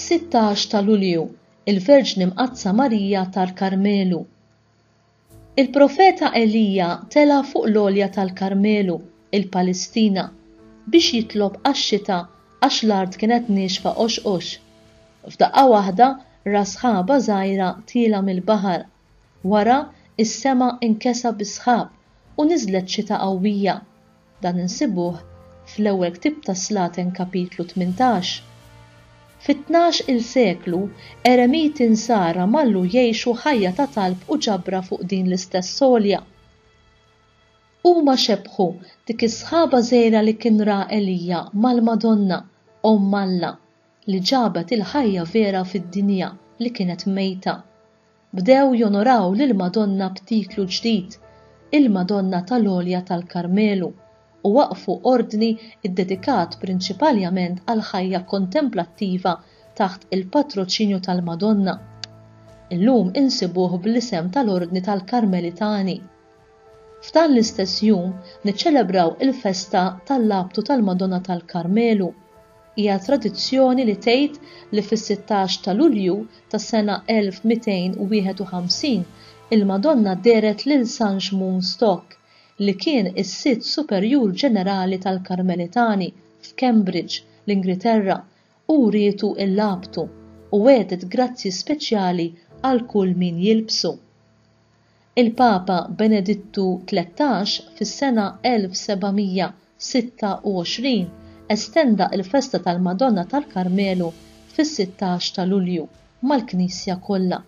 16 ta' Lulju, il-Verġni Mqazza Marija tal-Karmelu. Il-profeta Elija tela fuq l-għolja tal-Karmelu, il-Palestina, biex jitlob għax-xita għax l-art kienet nixfa qoxqox. F'daqqa waħda ras ħaba żgħira tiela mill-baħar. Wara is-sema inkesa bi-sħab u niżlet xita qawwija. Dan insibuh fl-ewwel ktieb ta' Slaten kapitlu 18. Fit-12 il-seklu eremiti insara mallu jgħixu ħajja ta' talb u ġabra fuq din l-istess solja. Huma xebħu dik is-sħaba żgħira li kien ra Elija mal-Madonna Alla li ġabet il-ħajja vera fid-dinja li kienet mejta. Bdew jonoraw lill-Madonna b'tiklu ġdid, il-Madonna tal-għolja tal-Karmelu, u waqfu ordni iddedikat prinċipalment għal ħajja kontemplattiva taħt il-patroċinju tal-Madonna. Illum insibuh bl-isem tal-Ordni tal-Karmelitani. F'dan l-istess jum niċċelebraw il-festa tal-labtu tal-Madonna tal-Karmelu. Hija tradizzjoni li tgħid li fis-16 ta' Lulju tas-sena 1251 il-Madonna deret lil San Xmun Stock li kien is-Sitt Superjur Ġenerali tal-Karmelitani f'Cambridge, l-Ingilterra, u rietu il-labtu u għedet grazzi speċjali għal kull min jilbsu. Il-Papa Benedittu XIII fis-sena 1726 estenda il-festa tal-Madonna tal-Karmelu fis-16 ta' Lulju mal-Knisja kollha.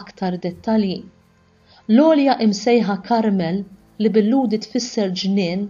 Aktar dettalji. L-għolja imsejħa Karmel li bil-ludi tfisser ġnien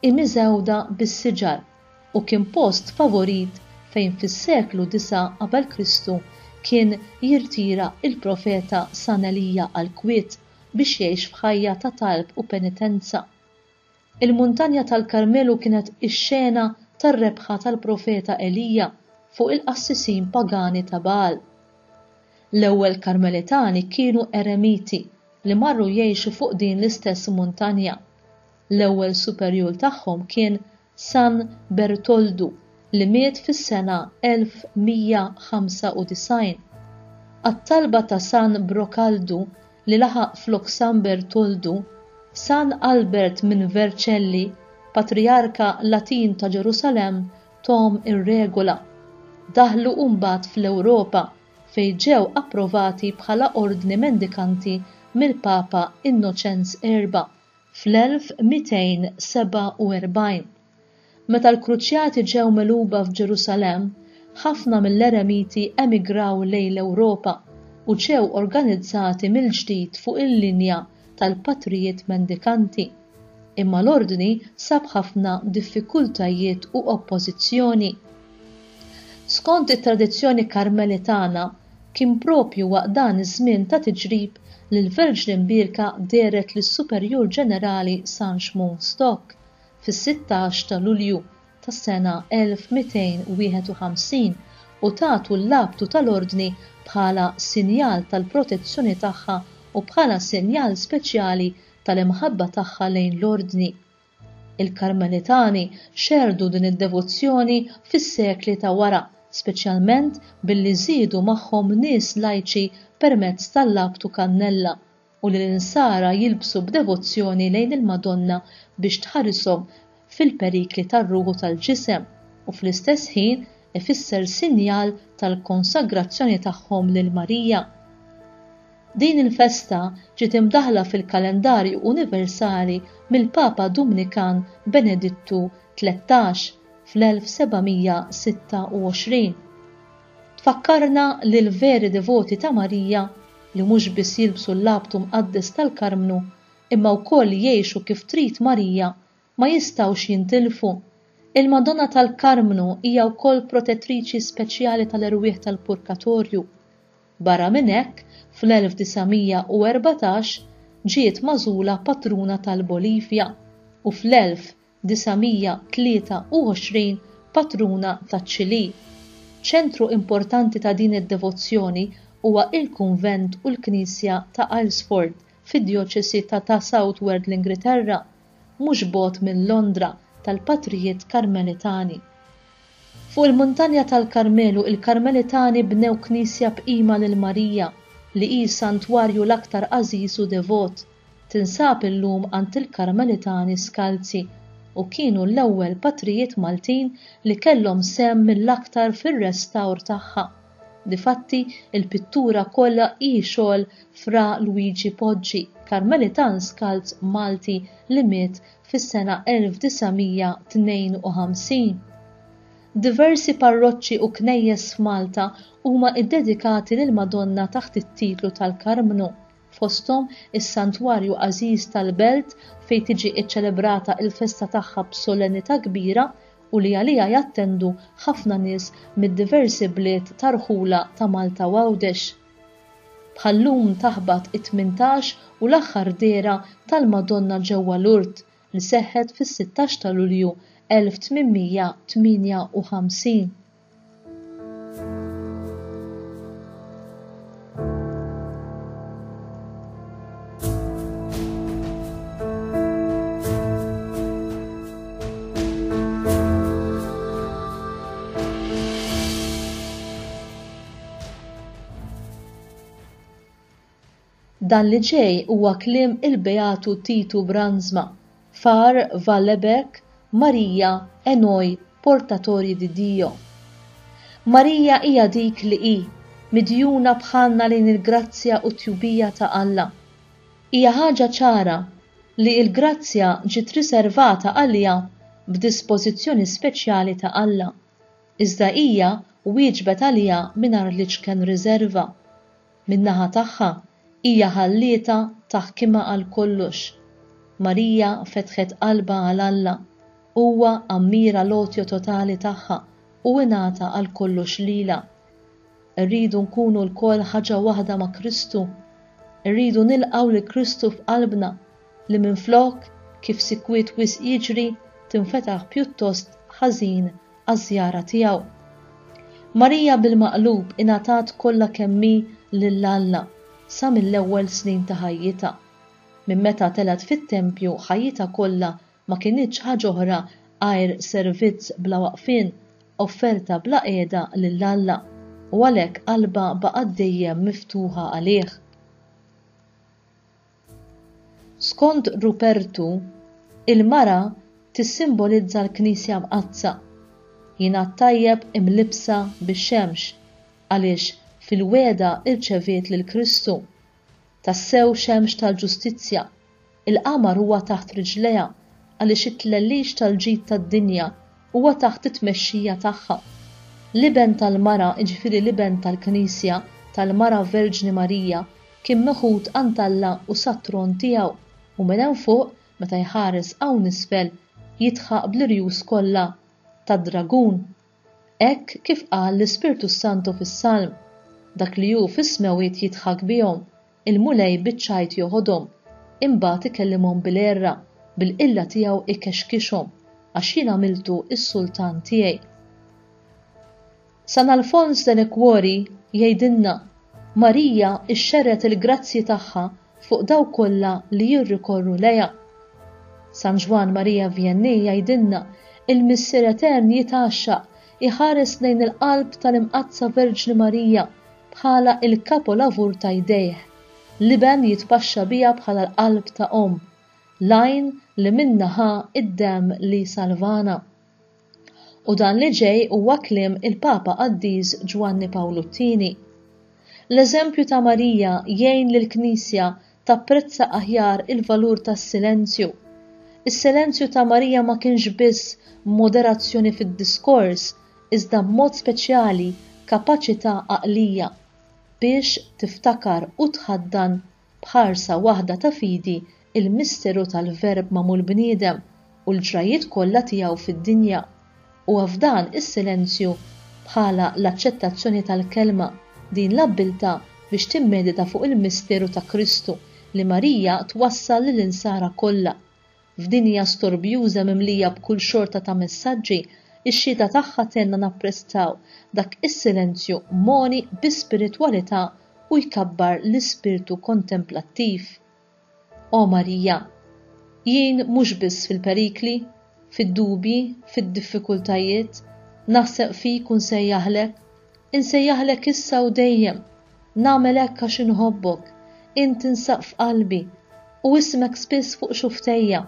imiżewda bis-siġar u kien post favorit fejn fis-seklu 9 qabel Kristu kien jirtira il-profeta San Elija għall-Kwiet biex jgħix f'ħajja ta' talb u penitenza. Il-muntanja tal-Karmelu kienet ix-xena tar-rebħa tal-profeta Elija fuq il-qassisin pagani ta' Baal. L-ewwel Karmelitani kienu eremiti li marru jgħixu fuq din l-istess muntanja. L-ewwel superjur tagħhom kien San Bertoldu li miet fis-sena 1195. Għat-talba ta' San Brokaldu li laħaq flok San Bertoldu, San Albert minn Vercelli, Patriarka Latin ta' Ġerusalem, tom ir-regola. Daħlu mbagħad fl-Ewropa fejn ġew approvati bħala ordni mendikanti mill-Papa Innoċenz IV fl-1247. Meta l-Kruċjati ġew meluba f'Ġerusalem, ħafna mill-eremiti emigraw lejn l-Ewropa u ġew organizzati mill-ġdid fuq il-linja tal-patrijiet mendikanti. Imma l-ordni sab ħafna diffikultajiet u oppożizzjoni. Skont it-tradizzjoni Karmelitana, kien propju waqt dan iż-żmien ta' tiġrib li l-Verġni Mbierka deret lis-Superjur Ġenerali San Xmun Stock fis-16 ta' Lulju tas-sena 1251 u tagħtu l-labtu tal-ordni bħala sinjal tal-protezzjoni tagħha u bħala sinjal speċjali tal-imħabba tagħha lejn l-ordni. Il-Karmelitani xerdu din id-devozzjoni fis-sekli ta' wara, speċjalment billi żiedu magħhom nies lajċi permezz tal-labtu kannella u li l-insara jilbsu b'devozzjoni lejn il-Madonna biex tħarishom fil-perikli tar-ruħu tal-ġisem u fl-istess ħin ifisser sinjal tal-konsagrazzjoni tagħhom lil Marija. Din il-festa ġiet imdaħla fil-kalendarju universali mill-Papa Dominikan Benedittu XIII fl-1726. Tfakkarna lil veri devoti ta' Marija li mhux biss jilbsu l-labtu mqaddes tal-Karmnu imma wkoll jgħixu kif trid Marija ma jistgħux jintilfu. Il-Madonna tal-Karmnu hija wkoll protettriċi speċjali tal-erwieħ tal-Purgatorju. Barra minn hekk, fl-1914 ġiet magħżula patruna tal-Bolivja u fl-1923 patruna taċ-Ċilì. Ċentru importanti ta' din id-devozzjoni huwa il-Kunvent u l-Knisja ta' Aylesford fid-Djoċesi ta' Southward l-Ingilterra, mhux bogħod minn Londra tal-Patrijiet Karmelitani. Fuq il-muntanja tal-Karmelu il-Karmelitani bnew knisja b'qima lil Marija li hi santwarju l-aktar għażiż u devot. Tinsab illum għand il-Karmelitani Skalzi u kienu l-ewwel patrijiet Maltin li kellhom sehem mill-aktar fir-restawr tagħha. Difatti il-pittura kollha hi xogħol Fra Luigi Poggi, Karmelitan Skalz Malti li miet fis-sena 1952. Diversi parroċċi u knejjes f'Malta huma iddedikati lil Madonna taħt it-titlu tal-Karmnu, fosthom is-santwarju għażiż tal-Belt fejn tiġi ċċelebrata l-festa tagħha b'solennità kbira u li għaliha jattendu ħafna nies mid-diversi bliet tarħula ta' Malta u Għawdex. Bħallum taħbat it-18 u l-aħħar dera tal-Madonna ġewwa Lourdes li seħħet fis-16 ta' Lulju 1858. Dan li ġej huwa kliem il-Beatu Titu Brandsma, far Vallebec, Marija Enoj Portatori di Dio. Marija hija dik li hi, midjuna bħalna lejn il-grazzja u tjubija ta' Alla. Hija ħaġa ċara li l-grazzja ġiet riservata għaliha b'dispożizzjoni speċjali ta' Alla. Iżda hija wieġbet għaliha mingħajr li ċken riserva. Min-naħa tagħha hija ħallieta taħkimha għal kollox. Marija fetħet qalba għal Alla, huwa ammira l-għotja totali tagħha u ingħata għal kollox lilha. Irridu nkunu lkoll ħaġa waħda ma' Kristu. Irridu nilqgħu li Kristu f'qalbna li minflok kif sikwiet wisq jiġri tinfetaħ pjuttost ħażin għaż-żjara tiegħu. Marija bil-maqlub ingħatat kollha kemm hi lil Alla sa mill-ewwel snin ta' ħajjitha. Minn meta telet fit-tempju ħajjitha kollha ma kienitx ħaġa oħra għajr servizz bla waqfien, offerta bla qiegħda lil Alla u għalhekk qalba baqgħet dejjem miftuħa għalih. Skont Rupertu, il-mara tissimbolizza l-Knisja mqazza. Jingħad tajjeb imlibsa bix-xemx għaliex fil-weda irċeviet lil Kristu. Tassew xemx tal-ġustizzja, il-qamar huwa taħt riġleha għaliex it-tlellix tal-ġid tad-dinja huwa taħt it-tmexxija tagħha. Liben tal-mara, jiġifieri liben tal-Knisja tal-Mara Verġni Marija kien meħud għand Alla u sat-tron tiegħu u minn hemm fuq meta jħares hawn isfel jitħaq bl-irjus kollha tad-dragun. Hekk kif qal l-Ispirtu Santu fis-Salm, dak li hu fis-smewiet jitħak bihom, il-mulej biċ-ċajt joħodhom, imbagħad ikellimhom bil-erra, bil-qilla tiegħu ikexkixhom għax jien għamiltu s-sultan tiegħi. San Alfons de Liquori jgħidilna Marija xxerret il-grazzi tagħha fuq dawk kollha li jirrikorru lejha. San Ġwan Marija Vianney jgħidilna il-Missier Etern jitaxxaq iħares lejn il-qalb tal-imqazza Verġni Marija bħala il-kapolavur ta' jdejh, liben jitpaxxa biha bħala l-qalb ta' lajn li minnaħa id-dem li salvana. U dan li ġej huwa kliem il-Papa Qaddiż Ġwanni Pawlu II. L-eżempju ta' Marija jgħin lill-Knisja tapprezza aħjar il-valur tas-silenzju. Is-silenzju ta' Marija ma kienx biss moderazzjoni fid-diskors, iżda b'mod speċjali kapaċità għaqlija biex tiftakar u tħaddan bħarsa waħda ta' fidi il-misteru tal-Verb magħmul bniedem u l-ġrajiet kollha tiegħu fid-dinja. U f'dan is-silenzju bħala l-aċċettazzjoni tal-kelma din l-abbiltà biex timmedita fuq il-misteru ta' Kristu li Marija twassal lill-insara kollha. F'dinja storbjuża mimlija b'kull xorta ta' messaġġi, ix-xhieda tagħha tenna napprezzaw dak is-silenzju moni bi-spiritwalità u jkabbar l-ispirtu kontemplattiv. O Marija, jien mhux biss fil-perikli, fid-dubji, fid-diffikultajiet, naħseb fik u nsejjaħlek, insejjaħlek issa u dejjem, nagħmel hekk għax inħobbok, inti nsaq f'qalbi u ismek spiss fuq xuftejja.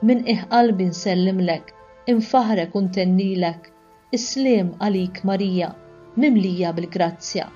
Min qalbi nsellimlek, infaħrek u ntennilek, isliem għalik Marija, mimlija bil-grazzja.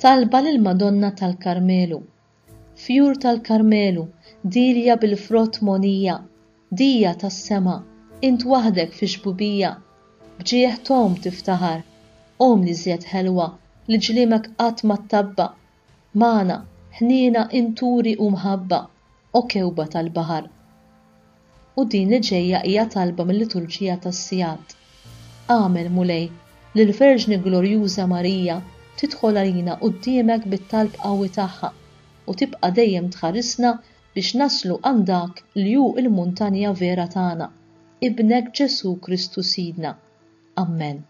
Talba lil Madonna tal-Karmelu. Fjur tal-Karmelu, dirja bil-frott monija, dija tas-sema, int waħdek fi xbubija, bġieħ tom tiftaħar, li żjed ħelwa, li ġlimek qatt ma tabba, mana, ħnina inturi u mħabba, o kewba tal-baħar. U din li ġejja hija talba mill-liturġija tas-Sijat. Għamel mulej li l-Verġni Glorjuża Marija tidħol għalina quddiemek bit-talb qawwi tagħha u tibqa' dejjem tħarisna biex naslu għand dak li hu l-muntanja vera tagħna, ibnek Ġesu Kristu Sidna. Amen.